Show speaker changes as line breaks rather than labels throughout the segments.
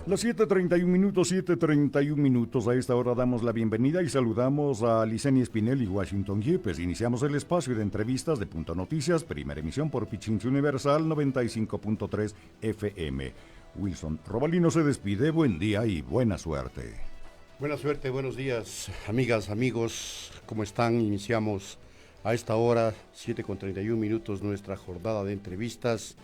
Las 7:31 minutos, 7:31 minutos. A esta hora damos la bienvenida y saludamos a Licenia Espinel y Washington Yepes. Iniciamos el espacio de entrevistas de Punto Noticias, primera emisión por Pichincha Universal 95.3 FM. Wilson Robalino se despide. Buen día y buena suerte.
Buena suerte, buenos días, amigas, amigos. ¿Cómo están? Iniciamos a esta hora, 7:31 minutos, nuestra jornada de entrevistas.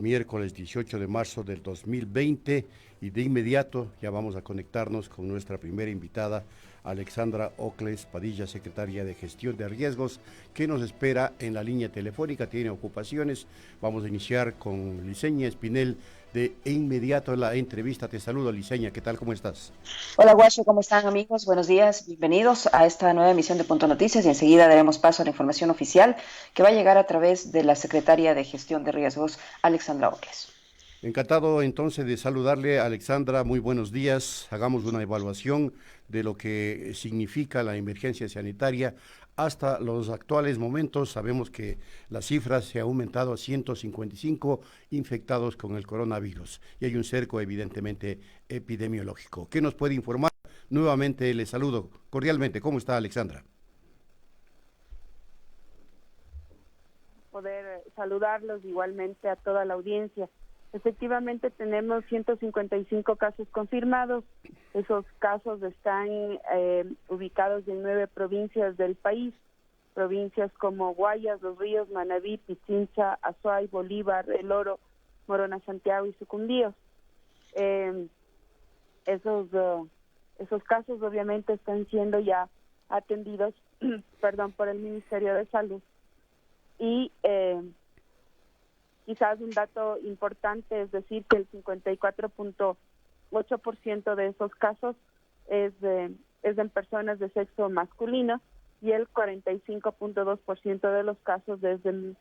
Miércoles 18 de marzo del 2020, y de inmediato ya vamos a conectarnos con nuestra primera invitada, Alexandra Ocles Padilla, secretaria de Gestión de Riesgos, que nos espera en la línea telefónica. Tiene ocupaciones. Vamos a iniciar con Licenia Espinel de inmediato la entrevista. Te saludo, Licenia, ¿qué tal? ¿Cómo estás?
Hola, Guacho, ¿cómo están, amigos? Buenos días, bienvenidos a esta nueva emisión de Punto Noticias, y enseguida daremos paso a la información oficial que va a llegar a través de la secretaria de Gestión de Riesgos, Alexandra Ocles.
Encantado entonces de saludarle, Alexandra. Muy buenos días. Hagamos una evaluación de lo que significa la emergencia sanitaria hasta los actuales momentos. Sabemos que la cifra se ha aumentado a 155 infectados con el coronavirus y hay un cerco evidentemente epidemiológico. ¿Qué nos puede informar? Nuevamente le saludo cordialmente. ¿Cómo está, Alexandra?
Poder saludarlos igualmente a toda la audiencia. Efectivamente tenemos 155 casos confirmados. Esos casos están ubicados en 9 provincias del país, provincias como Guayas, Los Ríos, Manabí, Pichincha, Azuay, Bolívar, El Oro, Morona, Santiago y Sucumbíos. Esos casos obviamente están siendo ya atendidos por el Ministerio de Salud. Y quizás un dato importante es decir que el 54.8% de esos casos es en personas de sexo masculino y el 45.2% de los casos es de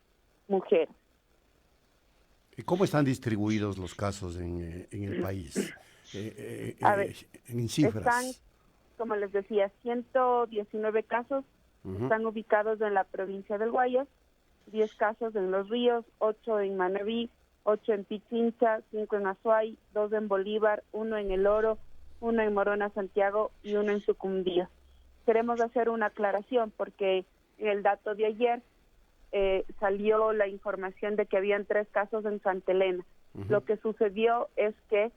mujeres.
¿Y cómo están distribuidos los casos en el país? En cifras.
Están, como les decía, 119 casos están ubicados en la provincia del Guayas, 10 casos en Los Ríos, 8 en Manabí, 8 en Pichincha, 5 en Azuay, 2 en Bolívar, 1 en El Oro, 1 en Morona, Santiago y 1 en Sucumbíos. Queremos hacer una aclaración porque en el dato de ayer salió la información de que habían 3 casos en Santa Elena. Lo que sucedió es que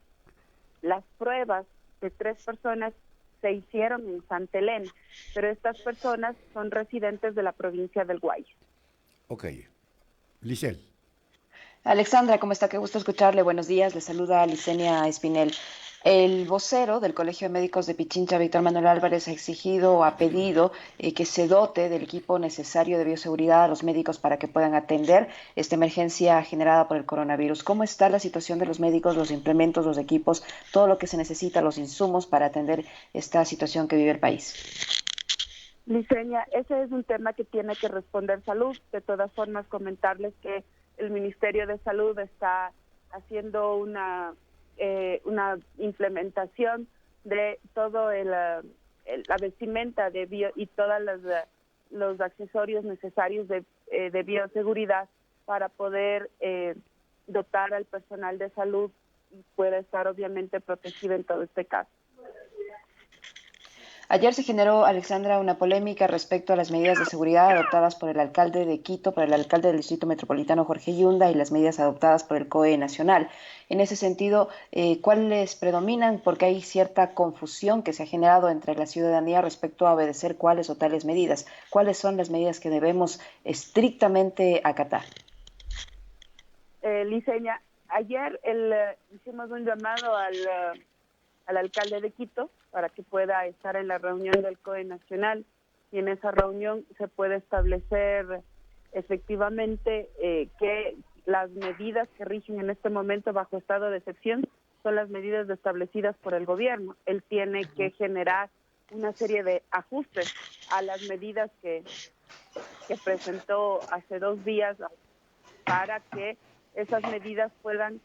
las pruebas de 3 personas se hicieron en Santa Elena, pero estas personas son residentes de la provincia del Guayas.
Ok. Licel.
Alexandra, ¿cómo está? Qué gusto escucharle. Buenos días. Le saluda Licenia Espinel. El vocero del Colegio de Médicos de Pichincha, Víctor Manuel Álvarez, ha exigido o ha pedido que se dote del equipo necesario de bioseguridad a los médicos para que puedan atender esta emergencia generada por el coronavirus. ¿Cómo está la situación de los médicos, los implementos, los equipos, todo lo que se necesita, los insumos para atender esta situación que vive el país?
Licenia, ese es un tema que tiene que responder Salud. De todas formas, comentarles que el Ministerio de Salud está haciendo una implementación de todo la vestimenta de bio y todos los accesorios necesarios de bioseguridad para poder dotar al personal de salud y pueda estar obviamente protegido en todo este caso.
Ayer se generó, Alexandra, una polémica respecto a las medidas de seguridad adoptadas por el alcalde de Quito, por el alcalde del Distrito Metropolitano, Jorge Yunda, y las medidas adoptadas por el COE Nacional. En ese sentido, ¿cuáles predominan? Porque hay cierta confusión que se ha generado entre la ciudadanía respecto a obedecer cuáles o tales medidas. ¿Cuáles son las medidas que debemos estrictamente acatar?
Licenia, ayer hicimos un llamado al alcalde de Quito para que pueda estar en la reunión del COE Nacional, y en esa reunión se puede establecer efectivamente que las medidas que rigen en este momento bajo estado de excepción son las medidas establecidas por el gobierno. Él tiene que generar una serie de ajustes a las medidas que presentó hace 2 días para que esas medidas puedan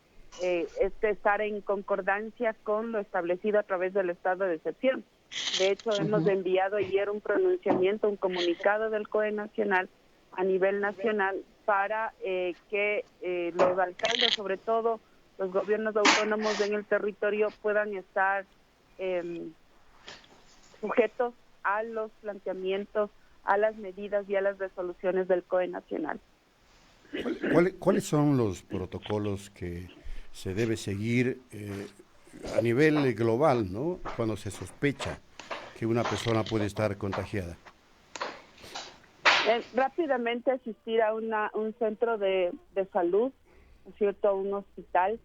estar en concordancia con lo establecido a través del estado de excepción. De hecho, hemos enviado ayer un pronunciamiento, un comunicado del COE Nacional a nivel nacional para que los alcaldes, sobre todo los gobiernos autónomos en el territorio puedan estar sujetos a los planteamientos, a las medidas y a las resoluciones del COE nacional.
¿Cuáles son los protocolos que se debe seguir a nivel global, ¿no? Cuando se sospecha que una persona puede estar contagiada?
Rápidamente asistir a un centro de salud, ¿no es cierto?, a un hospital.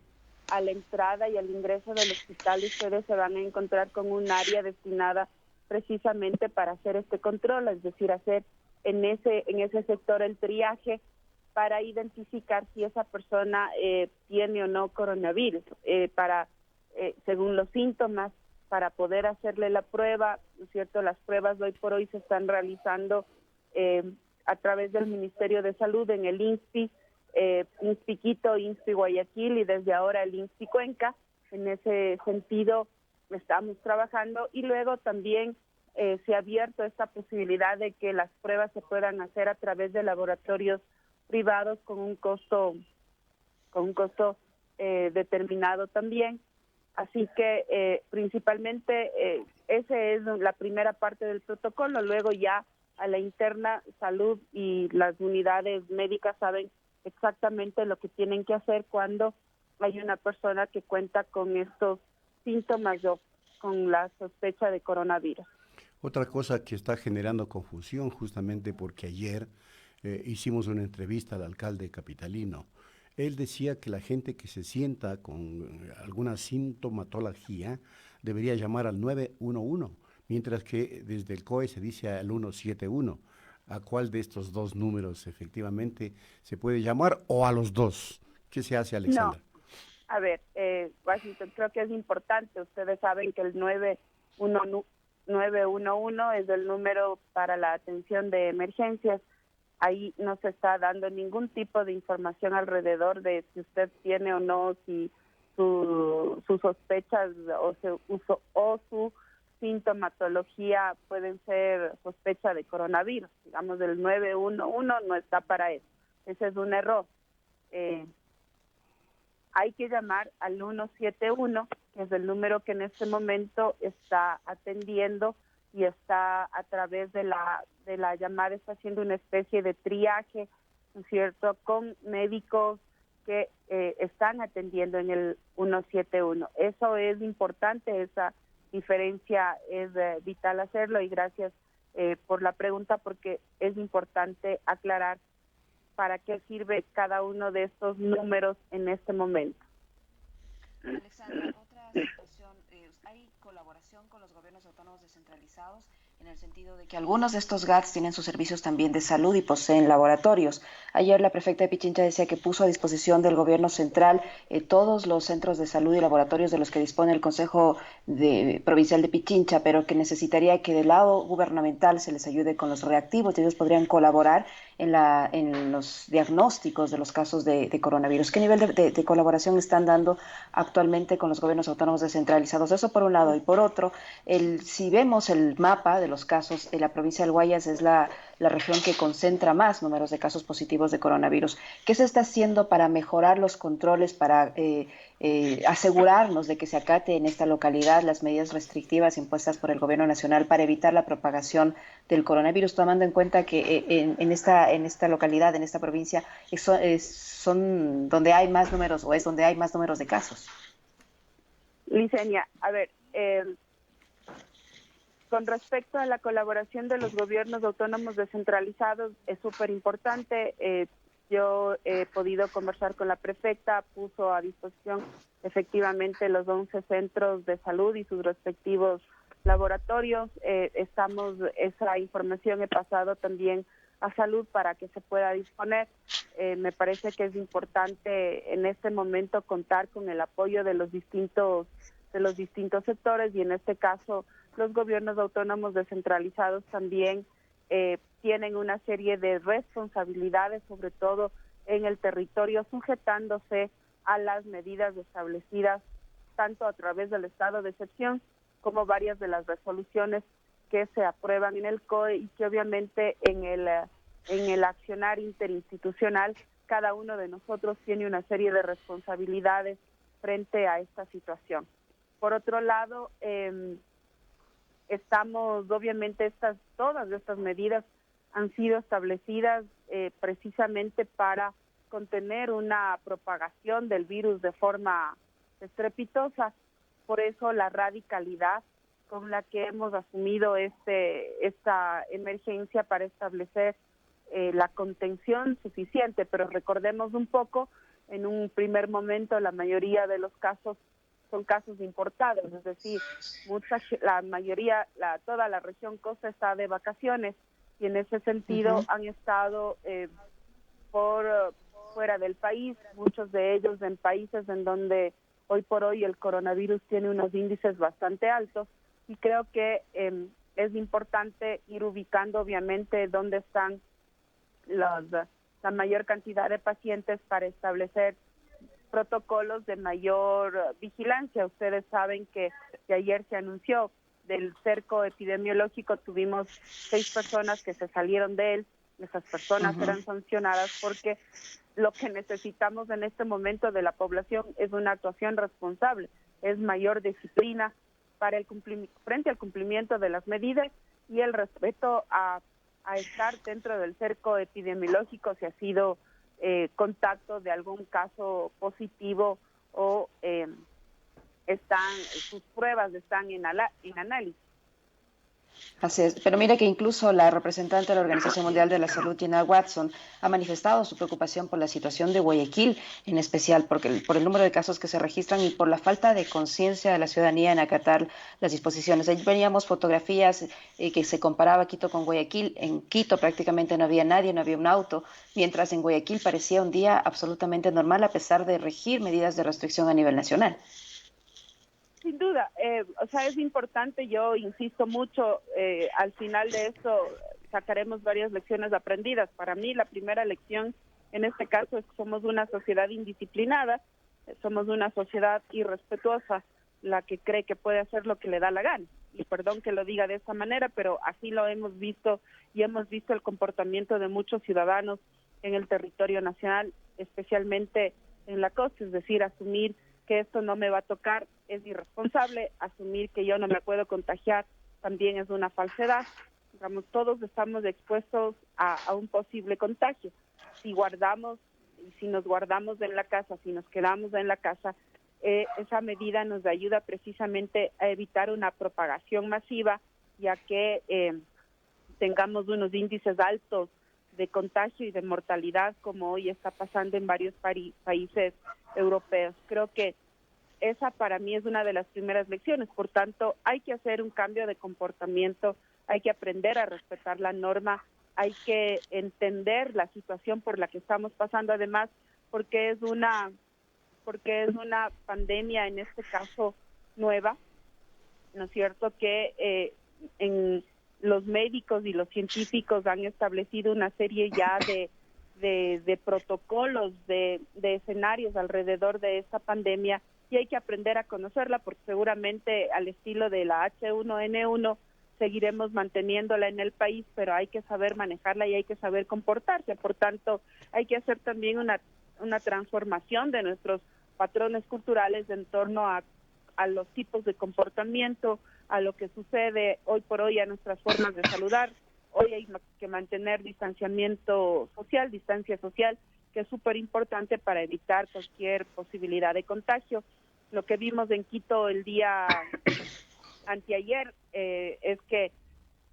A la entrada y al ingreso del hospital ustedes se van a encontrar con un área destinada precisamente para hacer este control, es decir, hacer en ese sector el triaje para identificar si esa persona tiene o no coronavirus, según los síntomas, para poder hacerle la prueba, ¿no es cierto? Las pruebas hoy por hoy se están realizando a través del Ministerio de Salud en el INSPI, INSPI Quito, INSPI Guayaquil y desde ahora el INSPI Cuenca. En ese sentido estamos trabajando y luego también se ha abierto esta posibilidad de que las pruebas se puedan hacer a través de laboratorios privados con un costo determinado también. Así que principalmente esa es la primera parte del protocolo. Luego ya a la interna, salud y las unidades médicas saben exactamente lo que tienen que hacer cuando hay una persona que cuenta con estos síntomas o con la sospecha de coronavirus.
Otra cosa que está generando confusión, justamente porque ayer hicimos una entrevista al alcalde capitalino. Él decía que la gente que se sienta con alguna sintomatología debería llamar al 911, mientras que desde el COE se dice al 171. ¿A cuál de estos dos números efectivamente se puede llamar o a los dos? ¿Qué se hace, Alexandra?
No. A ver, Washington, creo que es importante. Ustedes saben que el 911 es el número para la atención de emergencias. Ahí no se está dando ningún tipo de información alrededor de si usted tiene o no, si sus sospechas o su sintomatología pueden ser sospecha de coronavirus. Digamos, el 911 no está para eso. Ese es un error. Hay que llamar al 171, que es el número que en este momento está atendiendo y está a través de la llamada, está haciendo una especie de triaje, ¿no es cierto?, con médicos que están atendiendo en el 171. Eso es importante, esa diferencia es vital hacerlo y gracias por la pregunta, porque es importante aclarar para qué sirve cada uno de estos números en este momento.
Alexandra, otra situación, ¿hay colaboración con los gobiernos autónomos descentralizados en el sentido de que algunos de estos GATS tienen sus servicios también de salud y poseen laboratorios? Ayer la prefecta de Pichincha decía que puso a disposición del gobierno central todos los centros de salud y laboratorios de los que dispone el Consejo Provincial de Pichincha, pero que necesitaría que del lado gubernamental se les ayude con los reactivos y ellos podrían colaborar en los diagnósticos de los casos de coronavirus. ¿Qué nivel de colaboración están dando actualmente con los gobiernos autónomos descentralizados? Eso por un lado. Y por otro, si vemos el mapa de los casos, la provincia del Guayas es la región que concentra más números de casos positivos de coronavirus. ¿Qué se está haciendo para mejorar los controles, para asegurarnos de que se acate en esta localidad las medidas restrictivas impuestas por el gobierno nacional para evitar la propagación del coronavirus, tomando en cuenta que en esta localidad, en esta provincia, son donde hay más números o es donde hay más números de casos?
Licenia, a ver, con respecto a la colaboración de los gobiernos autónomos descentralizados, es súper importante. Yo he podido conversar con la prefecta, puso a disposición efectivamente los 11 centros de salud y sus respectivos laboratorios. Esa información he pasado también a salud para que se pueda disponer. Me parece que es importante en este momento contar con el apoyo de los distintos sectores y en este caso los gobiernos autónomos descentralizados también tienen una serie de responsabilidades, sobre todo en el territorio, sujetándose a las medidas establecidas tanto a través del estado de excepción como varias de las resoluciones que se aprueban en el COE y que obviamente en el accionar interinstitucional cada uno de nosotros tiene una serie de responsabilidades frente a esta situación. Por otro lado, obviamente todas estas medidas han sido establecidas precisamente para contener una propagación del virus de forma estrepitosa. Por eso la radicalidad con la que hemos asumido esta emergencia para establecer la contención suficiente. Pero recordemos un poco, en un primer momento la mayoría de los casos son casos importados, es decir, toda la región costa está de vacaciones y en ese sentido han estado fuera del país, muchos de ellos en países en donde hoy por hoy el coronavirus tiene unos índices bastante altos, y creo que es importante ir ubicando obviamente dónde están la mayor cantidad de pacientes para establecer protocolos de mayor vigilancia. Ustedes saben que ayer se anunció del cerco epidemiológico, tuvimos 6 personas que se salieron de él. Esas personas serán sancionadas porque lo que necesitamos en este momento de la población es una actuación responsable, es mayor disciplina frente al cumplimiento de las medidas y el respeto a estar dentro del cerco epidemiológico si ha sido contacto de algún caso positivo o sus pruebas están en análisis.
Así es, pero mire que incluso la representante de la Organización Mundial de la Salud, Gina Watson, ha manifestado su preocupación por la situación de Guayaquil, en especial por el número de casos que se registran y por la falta de conciencia de la ciudadanía en acatar las disposiciones. Ahí veníamos fotografías que se comparaba Quito con Guayaquil. En Quito prácticamente no había nadie, no había un auto, mientras en Guayaquil parecía un día absolutamente normal a pesar de regir medidas de restricción a nivel nacional.
Sin duda, es importante, yo insisto mucho, al final de esto sacaremos varias lecciones aprendidas. Para mí la primera lección en este caso es que somos una sociedad indisciplinada, somos una sociedad irrespetuosa, la que cree que puede hacer lo que le da la gana. Y perdón que lo diga de esta manera, pero así lo hemos visto y hemos visto el comportamiento de muchos ciudadanos en el territorio nacional, especialmente en la costa, es decir, asumir que esto no me va a tocar es irresponsable, asumir que yo no me puedo contagiar también es una falsedad. Digamos, todos estamos expuestos a un posible contagio. Si nos guardamos en la casa, si nos quedamos en la casa, esa medida nos ayuda precisamente a evitar una propagación masiva, ya que tengamos unos índices altos de contagio y de mortalidad como hoy está pasando en varios países europeos. Creo que esa para mí es una de las primeras lecciones. Por tanto, hay que hacer un cambio de comportamiento, hay que aprender a respetar la norma, hay que entender la situación por la que estamos pasando, además, porque es una pandemia, en este caso, nueva, ¿no es cierto?, que en los médicos y los científicos han establecido una serie ya de protocolos, de escenarios alrededor de esta pandemia, y hay que aprender a conocerla porque seguramente al estilo de la H1N1 seguiremos manteniéndola en el país, pero hay que saber manejarla y hay que saber comportarse. Por tanto, hay que hacer también una transformación de nuestros patrones culturales en torno a los tipos de comportamiento, a lo que sucede hoy por hoy, a nuestras formas de saludar. Hoy hay que mantener distancia social, que es súper importante para evitar cualquier posibilidad de contagio. Lo que vimos en Quito el día anteayer es que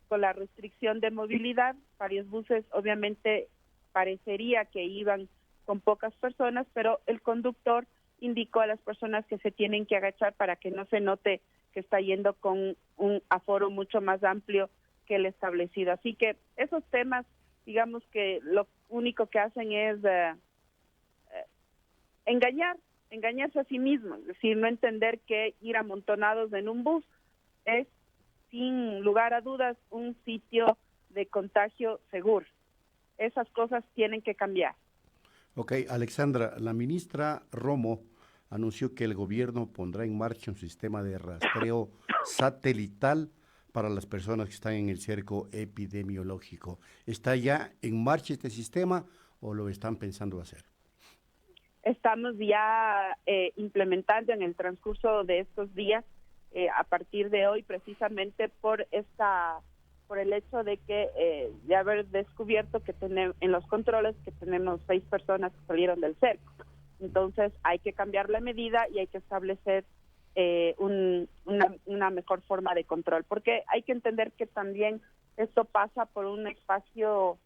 con la restricción de movilidad, varios buses obviamente parecería que iban con pocas personas, pero el conductor indicó a las personas que se tienen que agachar para que no se note que está yendo con un aforo mucho más amplio que el establecido. Así que esos temas, digamos que lo único que hacen es engañarse a sí mismos, es decir, no entender que ir amontonados en un bus es, sin lugar a dudas, un sitio de contagio seguro. Esas cosas tienen que cambiar.
Ok, Alexandra, la ministra Romo anunció que el gobierno pondrá en marcha un sistema de rastreo satelital para las personas que están en el cerco epidemiológico. ¿Está ya en marcha este sistema o lo están pensando hacer?
estamos ya implementando en el transcurso de estos días, a partir de hoy, precisamente por el hecho de que de haber descubierto que tenemos en los controles que tenemos 6 personas que salieron del cerco. Entonces hay que cambiar la medida y hay que establecer una mejor forma de control, porque hay que entender que también esto pasa por un espacio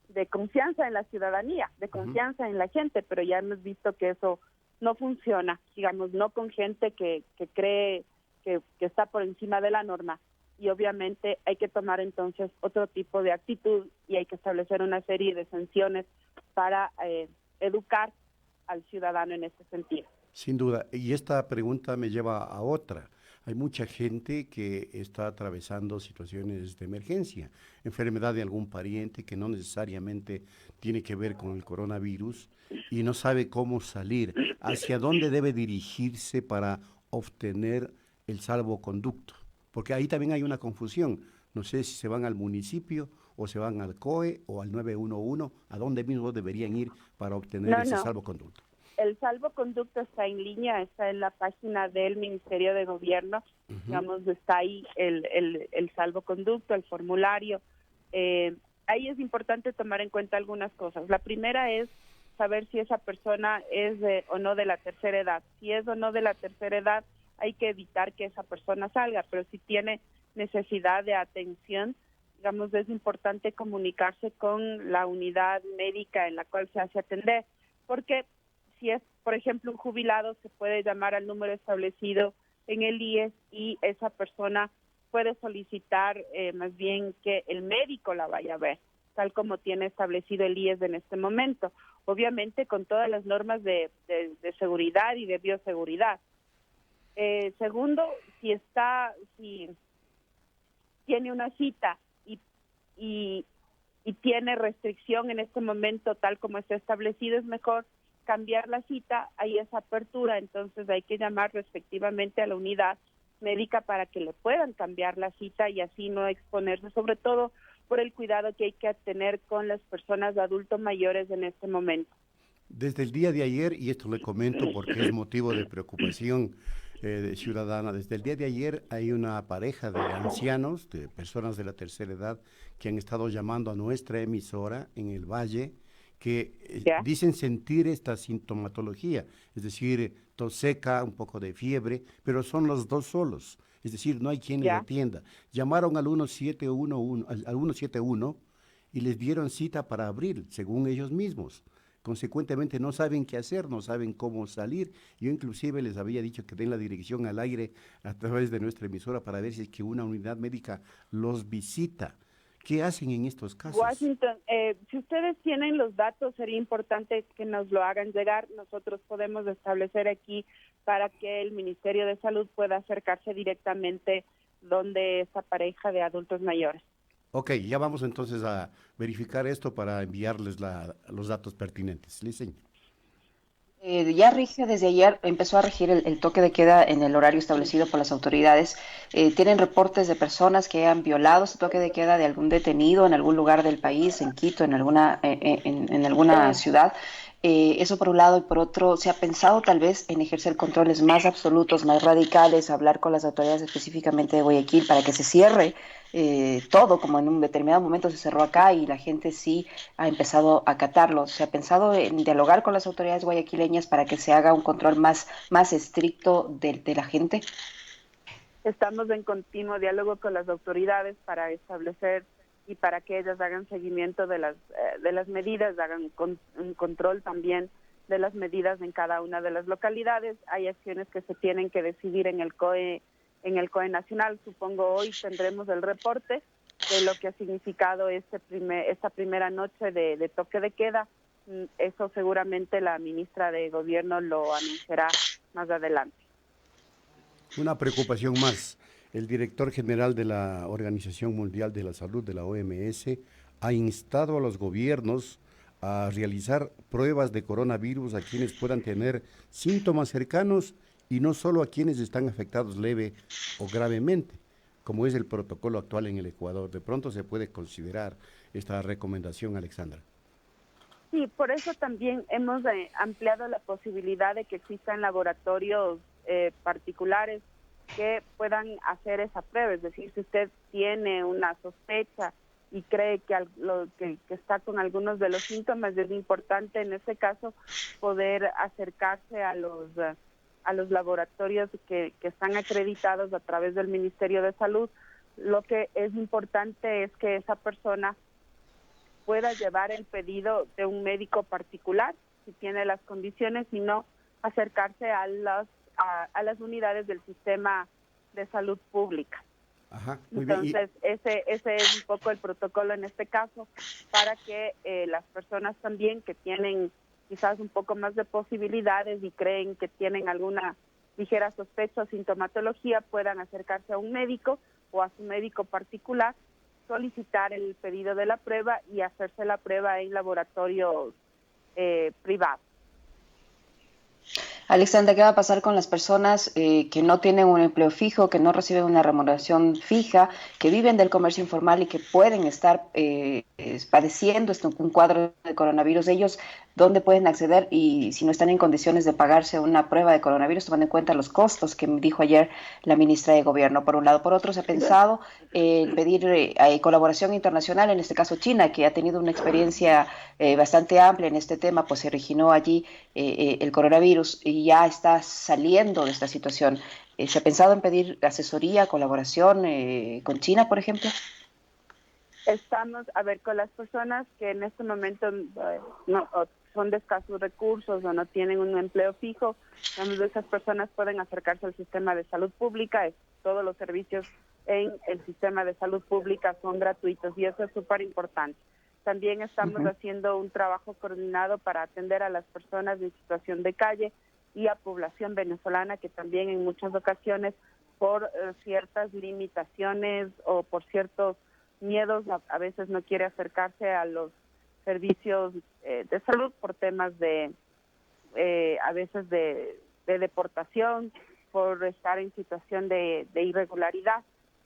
de confianza en la ciudadanía, de confianza en la gente, pero ya hemos visto que eso no funciona, digamos, no con gente que cree que está por encima de la norma, y obviamente hay que tomar entonces otro tipo de actitud y hay que establecer una serie de sanciones para educar al ciudadano en este sentido.
Sin duda, y esta pregunta me lleva a otra. Hay mucha gente que está atravesando situaciones de emergencia, enfermedad de algún pariente que no necesariamente tiene que ver con el coronavirus y no sabe cómo salir, hacia dónde debe dirigirse para obtener el salvoconducto, porque ahí también hay una confusión. No sé si se van al municipio o se van al COE o al 911, ¿a dónde mismo deberían ir para obtener ese salvoconducto?
El salvoconducto está en línea, está en la página del Ministerio de Gobierno, digamos, está ahí el salvoconducto, el formulario. Ahí es importante tomar en cuenta algunas cosas. La primera es saber si esa persona es o no de la tercera edad. Si es o no de la tercera edad, hay que evitar que esa persona salga, pero si tiene necesidad de atención, digamos, es importante comunicarse con la unidad médica en la cual se hace atender, porque si es, por ejemplo, un jubilado, se puede llamar al número establecido en el IES y esa persona puede solicitar más bien que el médico la vaya a ver, tal como tiene establecido el IES en este momento, obviamente con todas las normas de seguridad y de bioseguridad. Segundo, si tiene una cita y tiene restricción en este momento, tal como está establecido, es mejor cambiar la cita, hay esa apertura, entonces hay que llamar respectivamente a la unidad médica para que le puedan cambiar la cita y así no exponerse, sobre todo por el cuidado que hay que tener con las personas adultos mayores en este momento.
Desde el día de ayer, y esto le comento porque es motivo de preocupación ciudadana, desde el día de ayer hay una pareja de ancianos, de personas de la tercera edad, que han estado llamando a nuestra emisora en el Valle, que dicen sentir esta sintomatología, es decir, tos seca, un poco de fiebre, pero son los dos solos, es decir, no hay quien les atienda. Llamaron al 171 y les dieron cita para abril, según ellos mismos. Consecuentemente no saben qué hacer, no saben cómo salir. Yo inclusive les había dicho que den la dirección al aire a través de nuestra emisora para ver si es que una unidad médica los visita. ¿Qué hacen en estos casos?
Washington, si ustedes tienen los datos, sería importante que nos lo hagan llegar. Nosotros podemos establecer aquí para que el Ministerio de Salud pueda acercarse directamente donde esta pareja de adultos mayores.
Ok, ya vamos entonces a verificar esto para enviarles los datos pertinentes. Liceña.
Ya rige desde ayer, empezó a regir el toque de queda en el horario establecido por las autoridades. Tienen reportes de personas que han violado este toque de queda de algún detenido en algún lugar del país, en Quito, en alguna ciudad. Eso por un lado, y por otro, se ha pensado tal vez en ejercer controles más absolutos, más radicales, hablar con las autoridades específicamente de Guayaquil para que se cierre todo, como en un determinado momento se cerró acá y la gente sí ha empezado a acatarlo. Se ha pensado en dialogar con las autoridades guayaquileñas para que se haga un control más estricto de la gente.
Estamos en continuo diálogo con las autoridades para establecer y para que ellas hagan seguimiento de las medidas, hagan un control también de las medidas en cada una de las localidades. Hay acciones que se tienen que decidir en el COE nacional. Supongo hoy tendremos el reporte de lo que ha significado esta primera noche de toque de queda. Eso seguramente la ministra de Gobierno lo anunciará más adelante.
Una preocupación más. El director general de la Organización Mundial de la Salud, de la OMS, ha instado a los gobiernos a realizar pruebas de coronavirus a quienes puedan tener síntomas cercanos y no solo a quienes están afectados leve o gravemente, como es el protocolo actual en el Ecuador. De pronto se puede considerar esta recomendación, Alexandra.
Sí, por eso también hemos ampliado la posibilidad de que existan laboratorios particulares que puedan hacer esa prueba. Es decir, si usted tiene una sospecha y cree que está con algunos de los síntomas, es importante en este caso poder acercarse a los laboratorios que están acreditados a través del Ministerio de Salud. Lo que es importante es que esa persona pueda llevar el pedido de un médico particular, si tiene las condiciones, y no acercarse a las unidades del sistema de salud pública.
Ajá, muy
Entonces, ese es un poco el protocolo en este caso, para que las personas también que tienen quizás un poco más de posibilidades y creen que tienen alguna ligera sospecha o sintomatología, puedan acercarse a un médico o a su médico particular, solicitar el pedido de la prueba y hacerse la prueba en laboratorios privados.
Alexandra, ¿qué va a pasar con las personas que no tienen un empleo fijo, que no reciben una remuneración fija, que viven del comercio informal y que pueden estar padeciendo un cuadro de coronavirus? Ellos, ¿dónde pueden acceder? Y si no están en condiciones de pagarse una prueba de coronavirus, tomando en cuenta los costos que dijo ayer la ministra de Gobierno. Por un lado. Por otro, se ha pensado pedir colaboración internacional, en este caso China, que ha tenido una experiencia bastante amplia en este tema, pues se originó allí el coronavirus y ya está saliendo de esta situación. ¿Se ha pensado en pedir asesoría, colaboración con China, por ejemplo?
Estamos, con las personas que en este momento no son de escasos recursos o no tienen un empleo fijo, esas personas pueden acercarse al sistema de salud pública. Todos los servicios en el sistema de salud pública son gratuitos y eso es súper importante. También estamos haciendo un trabajo coordinado para atender a las personas en situación de calle y a población venezolana que también en muchas ocasiones por ciertas limitaciones o por ciertos miedos a veces no quiere acercarse a los servicios de salud por temas a veces de deportación, por estar en situación de irregularidad.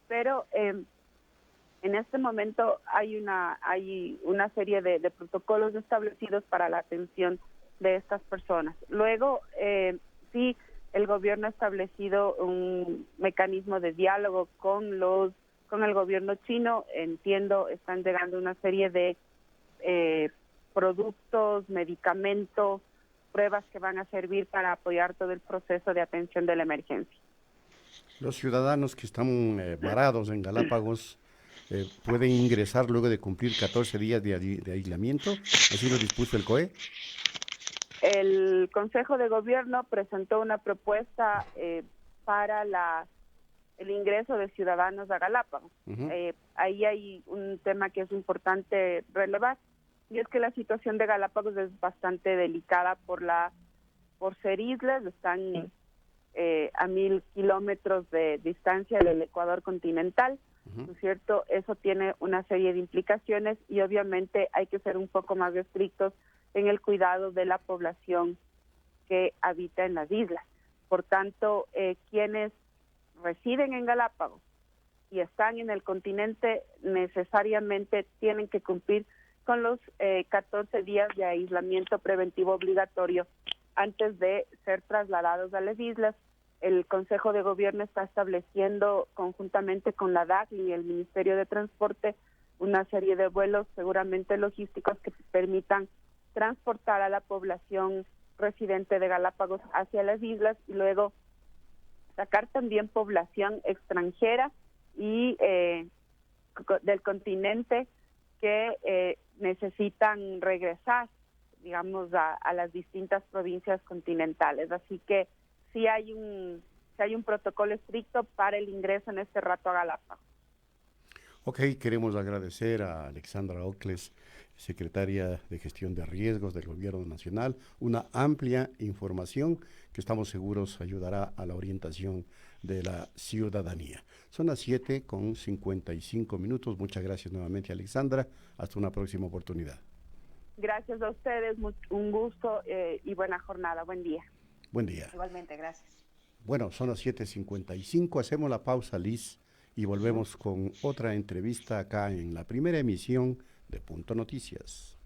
Pero en este momento hay una serie de protocolos establecidos para la atención de estas personas. Luego, sí, el gobierno ha establecido un mecanismo de diálogo con el gobierno chino. Entiendo, están llegando una serie de productos, medicamentos, pruebas que van a servir para apoyar todo el proceso de atención de la emergencia.
Los ciudadanos que están varados en Galápagos pueden ingresar luego de cumplir 14 días de aislamiento, así lo dispuso el COE.
El Consejo de Gobierno presentó una propuesta para el ingreso de ciudadanos a Galápagos. Ahí hay un tema que es importante relevar, y es que la situación de Galápagos es bastante delicada por ser islas. Están a 1,000 kilómetros de distancia del Ecuador continental, ¿no es cierto? Eso tiene una serie de implicaciones y obviamente hay que ser un poco más estrictos en el cuidado de la población que habita en las islas. Por tanto, quienes residen en Galápagos y están en el continente necesariamente tienen que cumplir con los 14 días de aislamiento preventivo obligatorio antes de ser trasladados a las islas. El Consejo de Gobierno está estableciendo conjuntamente con la DAC y el Ministerio de Transporte una serie de vuelos seguramente logísticos que permitan transportar a la población residente de Galápagos hacia las islas y luego sacar también población extranjera y del continente que necesitan regresar, digamos, a las distintas provincias continentales. Así que sí hay un protocolo estricto para el ingreso en este rato a Galápagos.
Ok, queremos agradecer a Alexandra Ocles, secretaria de Gestión de Riesgos del Gobierno Nacional, una amplia información que estamos seguros ayudará a la orientación de la ciudadanía. Son las 7:55. Muchas gracias nuevamente, Alexandra. Hasta una próxima oportunidad.
Gracias a ustedes, un gusto y buena jornada. Buen día.
Buen día.
Igualmente, gracias.
Bueno, son las 7:55. Hacemos la pausa, Liz, y volvemos con otra entrevista acá en la primera emisión de Punto Noticias.